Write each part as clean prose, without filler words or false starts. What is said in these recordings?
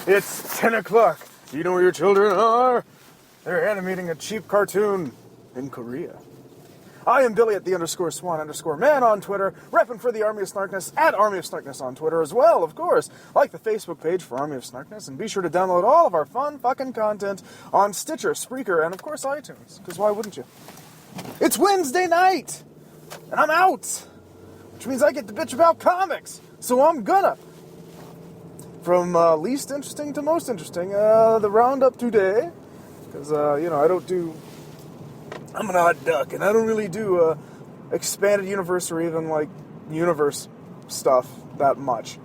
It's 10 o'clock. Do you know where your children are? They're animating a cheap cartoon in Korea. I am Billy at _Swan_man on Twitter, repping for the Army of Snarkness at Army of Snarkness on Twitter as well, of course. Like the Facebook page for Army of Snarkness, and be sure to download all of our fun fucking content on Stitcher, Spreaker, and of course iTunes, because why wouldn't you? It's Wednesday night, and I'm out, which means I get to bitch about comics, so I'm gonna. From least interesting to most interesting, the roundup today, because, I'm an odd duck, and I don't really do expanded universe or even, universe stuff that much.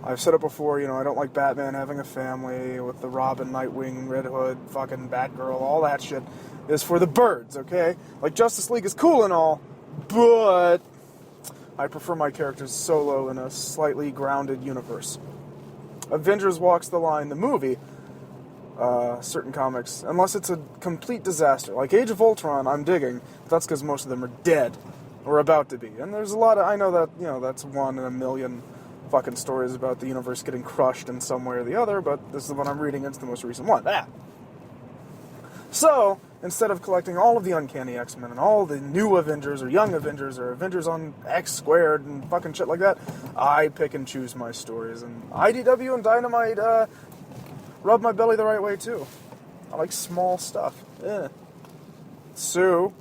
I've said it before, I don't like Batman having a family with the Robin, Nightwing, Red Hood, fucking Batgirl, all that shit is for the birds, okay? Justice League is cool and all, but I prefer my characters solo in a slightly grounded universe. Avengers walks the line, the movie, certain comics, unless it's a complete disaster. Like Age of Ultron, I'm digging, but that's because most of them are dead, or about to be. And there's a lot of, I know that, that's one in a million fucking stories about the universe getting crushed in some way or the other, but this is the one I'm reading, it's the most recent one. So, instead of collecting all of the Uncanny X-Men and all the new Avengers or Young Avengers or Avengers on X squared and fucking shit like that, I pick and choose my stories. And IDW and Dynamite rub my belly the right way too. I like small stuff. So,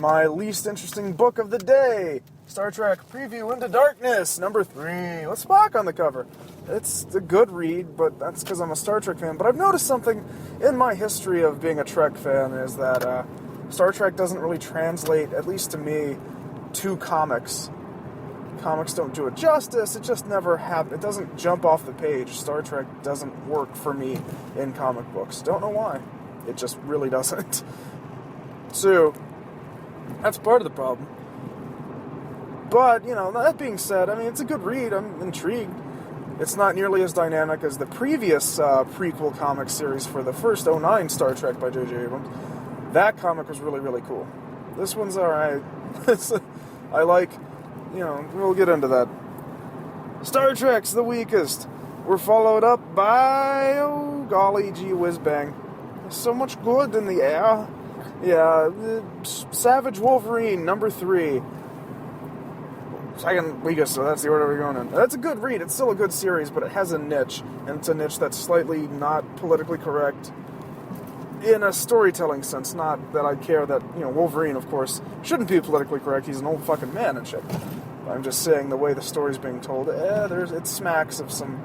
my least interesting book of the day, Star Trek Preview Into Darkness, number 3, with Spock on the cover. It's a good read, but that's because I'm a Star Trek fan. But I've noticed something in my history of being a Trek fan is that Star Trek doesn't really translate, at least to me, to comics. Comics don't do it justice. It just never happened. It doesn't jump off the page. Star Trek doesn't work for me in comic books. Don't know why. It just really doesn't. So, that's part of the problem. But, that being said, it's a good read. I'm intrigued. It's not nearly as dynamic as the previous prequel comic series for the first 09 Star Trek by J.J. Abrams. That comic was really, really cool. This one's alright. I like, we'll get into that. Star Trek's the weakest. We're followed up by, oh, golly gee whiz bang. There's so much good in the air. Yeah, Savage Wolverine, number 3. Second weakest, so that's the order we're going in. That's a good read. It's still a good series, but it has a niche, and it's a niche that's slightly not politically correct in a storytelling sense. Not that I care that, Wolverine, of course, shouldn't be politically correct. He's an old fucking man and shit. I'm just saying the way the story's being told, it smacks of some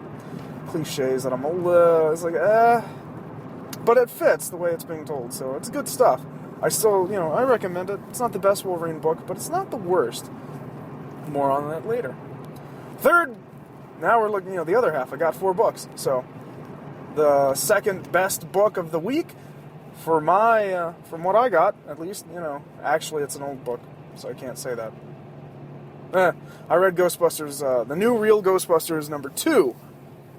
cliches that I'm it's but it fits the way it's being told, so it's good stuff. I still, I recommend it. It's not the best Wolverine book, but it's not the worst. More on that later. Third, now we're looking, the other half. I got 4 books. So, the second best book of the week, for my, from what I got, at least, actually it's an old book, so I can't say that. I read Ghostbusters, the new Real Ghostbusters number 2,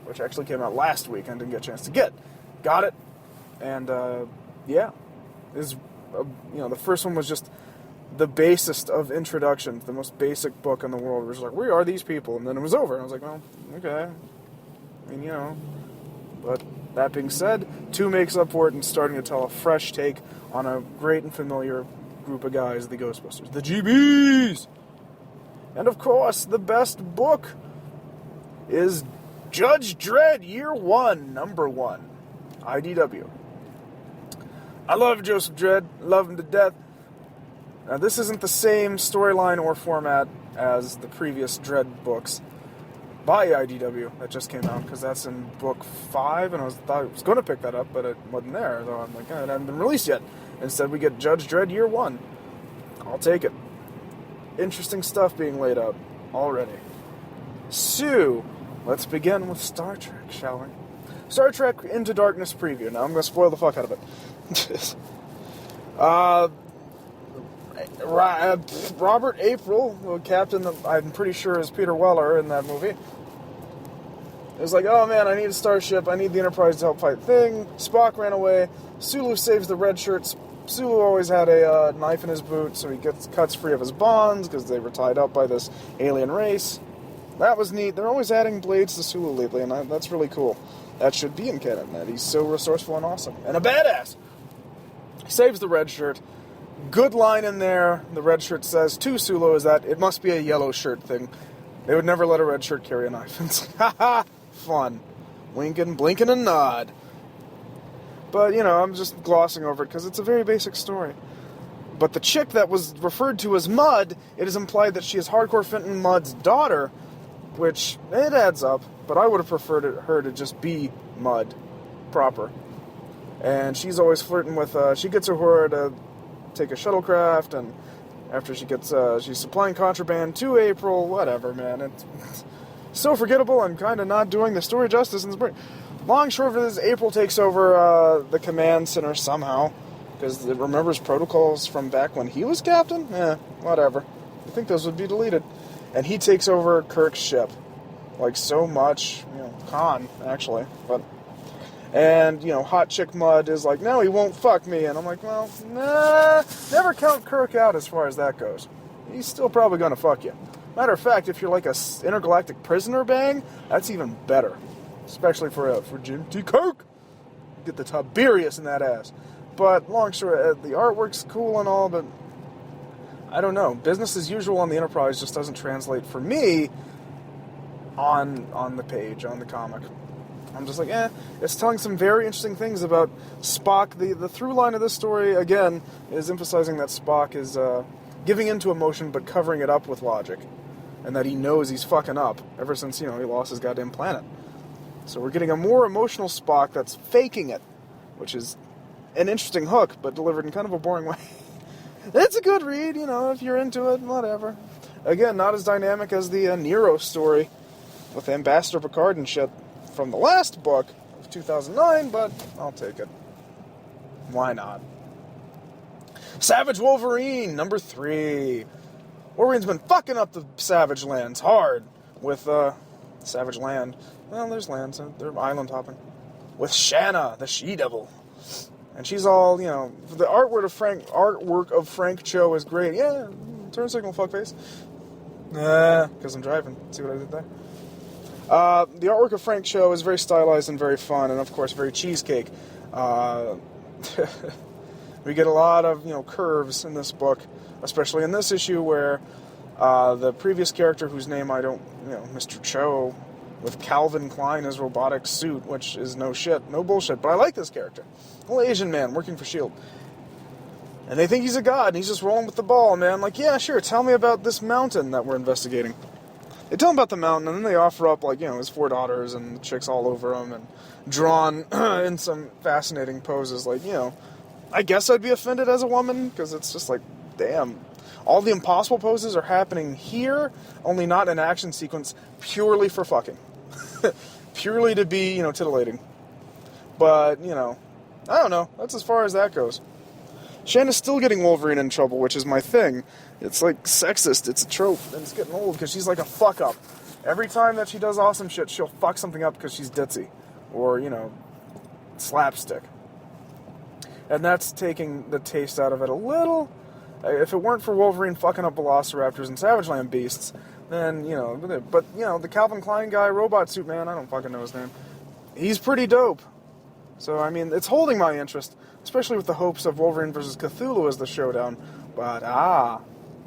which actually came out last week and didn't get a chance to get. Got it, and, the first one was just the basest of introductions, the most basic book in the world. It was like, we are these people, and then it was over. And I was like, well, okay. But that being said, 2 makes up for it and starting to tell a fresh take on a great and familiar group of guys, the Ghostbusters, the GBs. And of course, the best book is Judge Dredd Year 1, number 1, IDW. I love Joseph Dredd, love him to death. Now, this isn't the same storyline or format as the previous Dredd books by IDW that just came out, because that's in book 5, and thought I was going to pick that up, but it wasn't there, so I'm like, it hadn't been released yet. Instead, we get Judge Dredd Year 1. I'll take it. Interesting stuff being laid out already. So, let's begin with Star Trek, shall we? Star Trek Into Darkness preview. Now, I'm going to spoil the fuck out of it. Robert April, the captain that I'm pretty sure is Peter Weller in that movie, is like, oh man, I need a starship, I need the Enterprise to help fight Thing. Spock ran away, Sulu saves the red shirts. Sulu always had a knife in his boot, so he cuts free of his bonds, because they were tied up by this alien race. that was neat. They're always adding blades to Sulu lately, and that's really cool. That should be in canon, that he's so resourceful and awesome. And a badass! He saves the red shirt. Good line in there, the red shirt says to Sulu, is that it must be a yellow shirt thing. They would never let a red shirt carry a knife. It's like, haha, fun. Winking, blinking, and nod. But, I'm just glossing over it because it's a very basic story. But the chick that was referred to as Mud, it is implied that she is Hardcore Fenton Mud's daughter, which, it adds up, but I would have preferred her to just be Mud, proper. And she's always flirting with, she gets her to take a shuttlecraft, and after she gets, she's supplying contraband to April, whatever, man. It's so forgettable, I'm kind of not doing the story justice in spring. Long short of this, April takes over the command center somehow, because it remembers protocols from back when he was captain? Whatever. I think those would be deleted. And he takes over Kirk's ship. Like, so much, Khan, actually. And, Hot Chick Mud is like, no, he won't fuck me. And I'm like, well, nah, never count Kirk out as far as that goes. He's still probably gonna fuck you. Matter of fact, if you're like a intergalactic prisoner bang, that's even better. Especially for Jim T. Kirk. Get the Tiberius in that ass. But, long story, the artwork's cool and all, but I don't know. Business as usual on the Enterprise just doesn't translate for me on the page, on the comic. I'm just like, it's telling some very interesting things about Spock. The through line of this story, again, is emphasizing that Spock is giving into emotion but covering it up with logic. And that he knows he's fucking up ever since, he lost his goddamn planet. So we're getting a more emotional Spock that's faking it, which is an interesting hook, but delivered in kind of a boring way. It's a good read, if you're into it, whatever. Again, not as dynamic as the Nero story with Ambassador Picard and shit from the last book of 2009, but I'll take it. Why not? Savage Wolverine, number 3. Wolverine's been fucking up the Savage Lands hard with, Savage Land. Well, there's lands, they're island hopping. With Shanna, the She-Devil. And she's all, the artwork of Frank Cho is great. Yeah, turn signal, fuckface. Because I'm driving. See what I did there? The artwork of Frank Cho is very stylized and very fun, and of course very cheesecake. We get a lot of, curves in this book, especially in this issue where the previous character whose name I don't, Mr. Cho, with Calvin Klein as robotic suit, which is no bullshit, but I like this character. A little Asian man working for S.H.I.E.L.D. And they think he's a god, and he's just rolling with the ball, man. I'm like, yeah, sure, tell me about this mountain that we're investigating. They tell him about the mountain, and then they offer up, his 4 daughters, and the chicks all over him, and drawn in some fascinating poses, I guess I'd be offended as a woman, because it's just like, damn. All the impossible poses are happening here, only not in action sequence, purely for fucking. Purely to be, titillating. But, I don't know. That's as far as that goes. Shanna's still getting Wolverine in trouble, which is my thing. It's like sexist. It's a trope, and it's getting old because she's like a fuck up. Every time that she does awesome shit, she'll fuck something up because she's ditzy. Or, slapstick. And that's taking the taste out of it a little. If it weren't for Wolverine fucking up Velociraptors and Savage Land beasts, then, but, the Calvin Klein guy, robot suit man, I don't fucking know his name. He's pretty dope. So, it's holding my interest, especially with the hopes of Wolverine vs. Cthulhu as the showdown. But,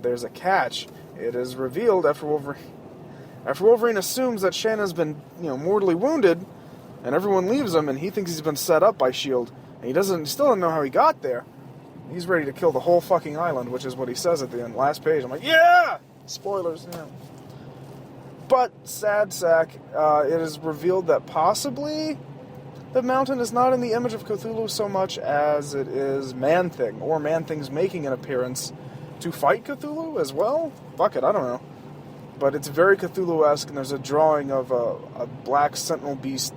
there's a catch. It is revealed after Wolverine assumes that Shanna's been, mortally wounded, and everyone leaves him, and he thinks he's been set up by S.H.I.E.L.D., and he still doesn't know how he got there. He's ready to kill the whole fucking island, which is what he says at the end, last page. I'm like, yeah! Spoilers, yeah. But, sad sack, it is revealed that possibly the mountain is not in the image of Cthulhu so much as it is Man-Thing, or Man-Thing's making an appearance to fight Cthulhu as well? Fuck it, I don't know. But it's very Cthulhu-esque, and there's a drawing of a black sentinel beast,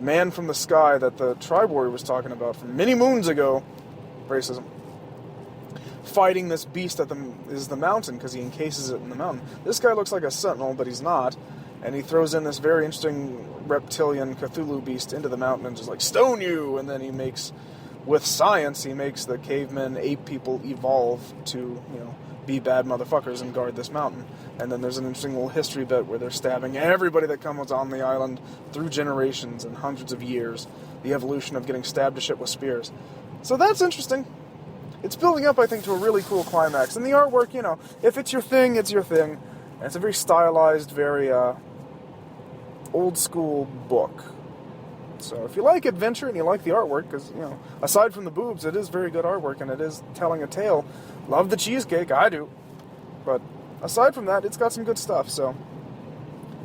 man from the sky, that the Tribe Warrior was talking about from many moons ago. Racism. Fighting this beast that is the mountain, because he encases it in the mountain. This guy looks like a sentinel, but he's not. And he throws in this very interesting reptilian Cthulhu beast into the mountain and just stone you! And then he makes, with science, he makes the cavemen ape people evolve to, be bad motherfuckers and guard this mountain. And then there's an interesting little history bit where they're stabbing everybody that comes on the island through generations and hundreds of years. The evolution of getting stabbed to shit with spears. So that's interesting. It's building up, I think, to a really cool climax. And the artwork, you know, if it's your thing, it's your thing. And it's a very stylized, very old-school book. So if you like adventure and you like the artwork, because, you know, aside from the boobs, it is very good artwork and it is telling a tale. Love the cheesecake, I do. But aside from that, it's got some good stuff, so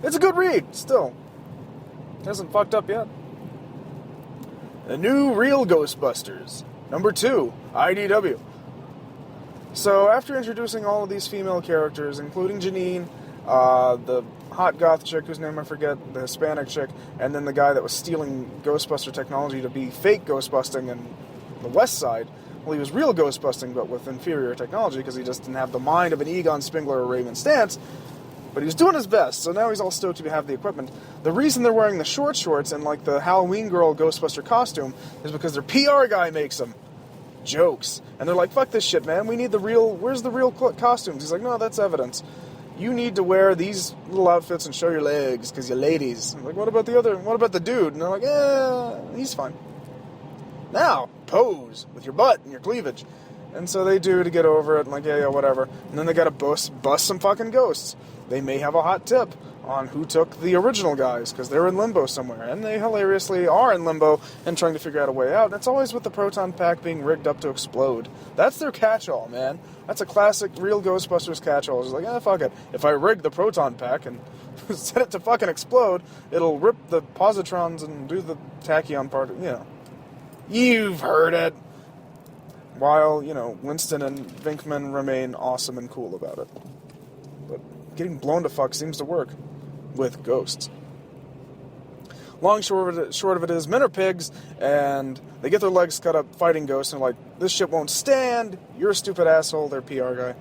it's a good read, still. It hasn't fucked up yet. The new Real Ghostbusters, number 2, IDW. So after introducing all of these female characters, including Janine, the hot goth chick whose name I forget, the Hispanic chick, and then the guy that was stealing Ghostbuster technology to be fake ghostbusting in the West Side. Well, he was real ghostbusting, but with inferior technology, because he just didn't have the mind of an Egon Spengler or Raymond Stantz. But he was doing his best, so now he's all stoked to have the equipment. The reason they're wearing the short shorts and like the Halloween girl Ghostbuster costume is because their PR guy makes them. Jokes. And they're like, fuck this shit, man. We need the real... Where's the real costumes? He's like, no, that's evidence. You need to wear these little outfits and show your legs, because you're ladies. I'm like, what about the dude? And they're like, he's fine. Now, pose with your butt and your cleavage. And so they do to get over it, and like, yeah, whatever. And then they gotta bust some fucking ghosts. They may have a hot tip on who took the original guys, because they're in limbo somewhere. And they hilariously are in limbo and trying to figure out a way out. And it's always with the proton pack being rigged up to explode. That's their catch-all, man. That's a classic Real Ghostbusters catch-all. It's like, fuck it. If I rig the proton pack and set it to fucking explode, it'll rip the positrons and do the tachyon part, you know. You've heard it. While, you know, Winston and Vinkman remain awesome and cool about it. But getting blown to fuck seems to work with ghosts. Long short of it is, men are pigs, and they get their legs cut up fighting ghosts, and like, this shit won't stand, you're a stupid asshole, their PR guy,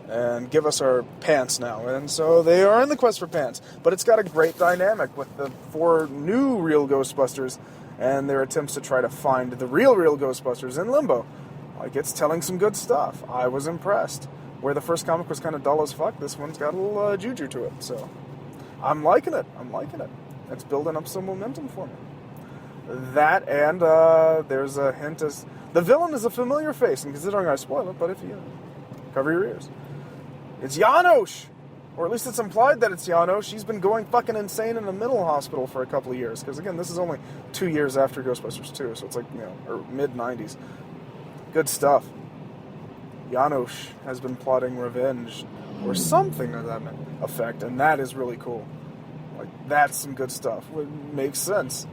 and give us our pants now. And so they are in the quest for pants. But it's got a great dynamic with the 4 new Real Ghostbusters, and their attempts to try to find the real Ghostbusters in limbo. Like, it's telling some good stuff. I was impressed. Where the first comic was kind of dull as fuck, this one's got a little juju to it. So, I'm liking it. It's building up some momentum for me. That, and there's a hint as... The villain is a familiar face, and considering I spoil it, but if you... cover your ears. It's Janosch! Or at least it's implied that it's Janosch. She's been going fucking insane in a mental hospital for a couple of years. Because, again, this is only 2 years after Ghostbusters 2, so it's like, you know, or mid-90s. Good stuff. Janosch has been plotting revenge, or something to that effect, and that is really cool. Like, that's some good stuff. It makes sense.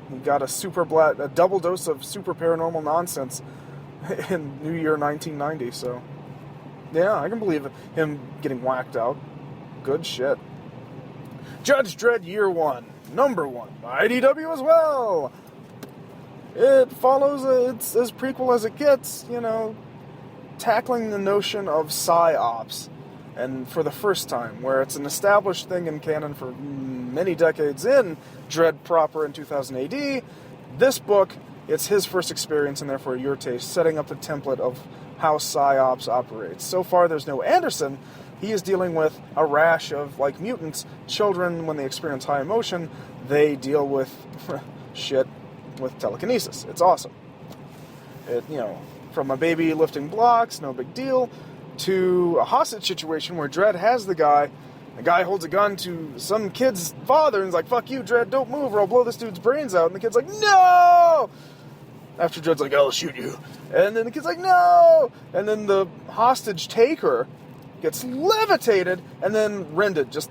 We got a double dose of super paranormal nonsense in New Year 1990, so... Yeah, I can believe him getting whacked out. Good shit. Judge Dredd Year 1, number 1, IDW as well! It follows, it's as prequel as it gets, you know, tackling the notion of psyops, and for the first time, where it's an established thing in canon for many decades in Dredd proper in 2000 AD, this book, it's his first experience, and therefore your taste, setting up the template of how psyops operates. So far, there's no Anderson. He is dealing with a rash of, like mutants, children, when they experience high emotion, they deal with shit with telekinesis. It's awesome. It, you know, from a baby lifting blocks, no big deal, to a hostage situation where Dredd has the guy holds a gun to some kid's father and is like, fuck you, Dredd, don't move or I'll blow this dude's brains out. And the kid's like, no! After Dredd's like, I'll shoot you. And then the kid's like, no! And then the hostage taker gets levitated and then rended, just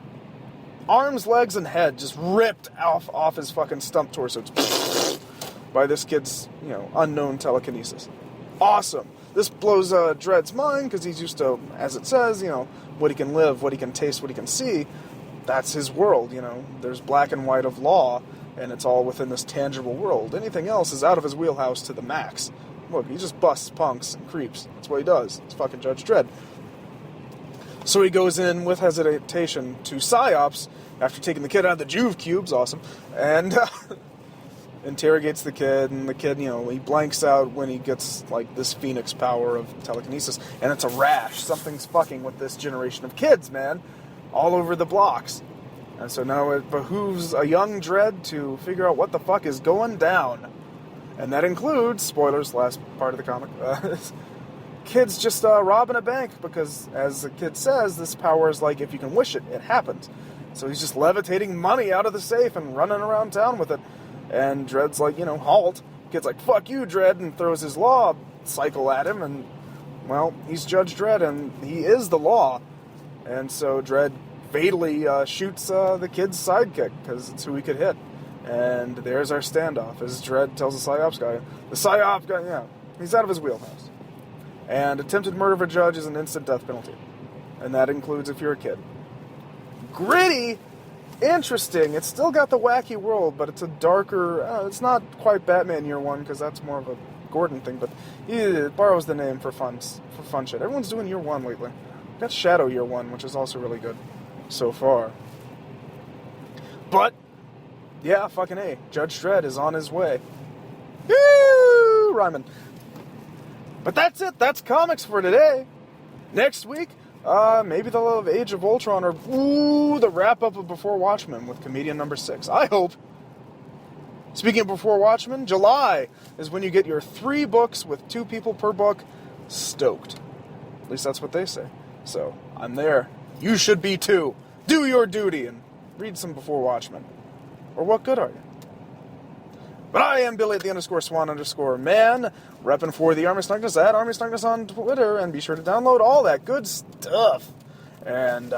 arms, legs, and head just ripped off his fucking stump torso by this kid's, you know, unknown telekinesis. Awesome. This blows Dredd's mind because he's used to, as it says, you know, what he can live, what he can taste, what he can see. That's his world, you know. There's black and white of law, and it's all within this tangible world. Anything else is out of his wheelhouse to the max. Look, he just busts punks and creeps. That's what he does. It's fucking Judge Dredd. So he goes in with hesitation to PsyOps after taking the kid out of the Juve cubes. Awesome. And interrogates the kid, and the kid, he blanks out when he gets, like, this phoenix power of telekinesis, and it's a rash. Something's fucking with this generation of kids, man, all over the blocks. And so now it behooves a young Dredd to figure out what the fuck is going down. And that includes, spoilers, last part of the comic, kids just robbing a bank, because, as the kid says, this power is like, if you can wish it, it happens. So he's just levitating money out of the safe and running around town with it. And Dredd's like, halt. Kid's like, fuck you, Dredd, and throws his law cycle at him, and, well, he's Judge Dredd, and he is the law. And so Dredd fatally shoots the kid's sidekick, because it's who he could hit. And there's our standoff, as Dredd tells the PsyOps guy. The PsyOps guy, yeah, he's out of his wheelhouse. And attempted murder of a judge is an instant death penalty. And that includes if you're a kid. Gritty, interesting. It's still got the wacky world, but it's a darker... it's not quite Batman Year One, because that's more of a Gordon thing, but he borrows the name for fun shit. Everyone's doing Year One lately. Got Shadow Year One, which is also really good so far. But, yeah, fucking A. Judge Dredd is on his way. Woo! Rhymin'. But that's it. That's comics for today. Next week, maybe they'll have Age of Ultron, or the wrap-up of Before Watchmen with Comedian number 6. I hope. Speaking of Before Watchmen, July is when you get your 3 books with 2 people per book. Stoked. At least that's what they say. So, I'm there. You should be too. Do your duty and read some Before Watchmen. Or what good are you? But I am Billy at the _swan_man, repping for the Army Snugness at Army Snugness on Twitter, and be sure to download all that good stuff. And, no,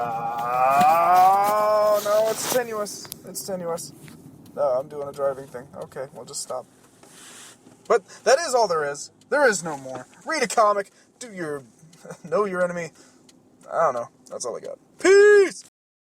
it's tenuous. It's tenuous. No, I'm doing a driving thing. Okay, we'll just stop. But that is all there is. There is no more. Read a comic, know your enemy. I don't know. That's all I got.